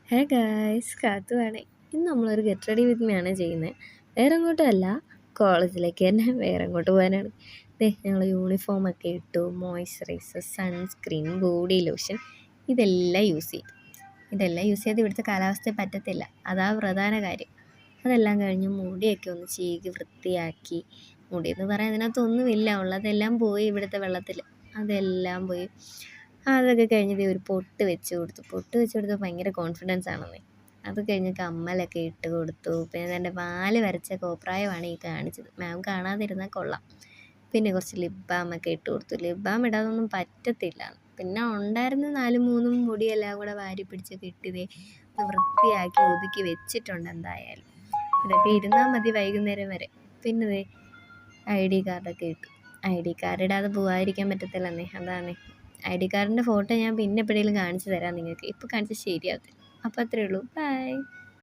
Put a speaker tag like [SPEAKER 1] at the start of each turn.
[SPEAKER 1] Hey guys കാത്തുവാണേ. ഇന്ന് നമ്മളൊരു get ready with me ആണ് ചെയ്യുന്നത്. വേറെ എങ്ങോട്ടും അല്ല, കോളേജിലേക്ക് തന്നെ. വേറെ എങ്ങോട്ട് പോകാനാണ്? ഞങ്ങൾ യൂണിഫോമൊക്കെ ഇട്ടു, മോയ്സ്ചറൈസർ, സൺസ്ക്രീൻ, ബോഡി ലോഷൻ ഇതെല്ലാം യൂസ് ചെയ്തു. ഇവിടുത്തെ കാലാവസ്ഥയെ പറ്റത്തില്ല, അതാ പ്രധാന കാര്യം. അതെല്ലാം കഴിഞ്ഞ് മുടിയൊക്കെ ഒന്ന് ചീകി വൃത്തിയാക്കി. മുടിയെന്ന് പറയാൻ അതിനകത്തൊന്നുമില്ല, ഉള്ളതെല്ലാം പോയി ഇവിടുത്തെ വെള്ളത്തിൽ. അതെല്ലാം പോയി. അതൊക്കെ കഴിഞ്ഞിട്ട് ഒരു പൊട്ട് വെച്ച് കൊടുത്തു ഭയങ്കര കോൺഫിഡൻസ് ആണെന്നേ. അത് കഴിഞ്ഞ് കമ്മലൊക്കെ ഇട്ട് കൊടുത്തു. പിന്നെ എൻ്റെ വാല് വരച്ച കോപ്രായമാണ് ഈ കാണിച്ചത്. മാം കാണാതിരുന്നാൽ കൊള്ളാം. പിന്നെ കുറച്ച് ലിപ് ബാമൊക്കെ ഇട്ട് കൊടുത്തു. ലിപ് ബാം ഇടാതൊന്നും പറ്റത്തില്ല. പിന്നെ ഉണ്ടായിരുന്ന 4-3 മുടിയെല്ലാം കൂടെ വാരി പിടിച്ചൊക്കെ ഇട്ടിതേ വൃത്തിയാക്കി ഒതുക്കി വെച്ചിട്ടുണ്ട്. എന്തായാലും ഇതൊക്കെ ഇരുന്നാൽ മതി വൈകുന്നേരം വരെ. പിന്നെ ID കാർഡൊക്കെ ഇട്ടു. ID കാർഡ് ഇടാതെ പോകാതിരിക്കാൻ പറ്റത്തില്ലെന്നേ, അതാണേ. ID കാർഡിൻ്റെ ഫോട്ടോ ഞാൻ പിന്നെ എപ്പോഴെങ്കിലും കാണിച്ചു തരാം നിങ്ങൾക്ക്. ഇപ്പോൾ കാണിച്ചാൽ ശരിയാവത്തില്ല. അപ്പോൾ അത്രയേ ഉള്ളൂ. ബൈ.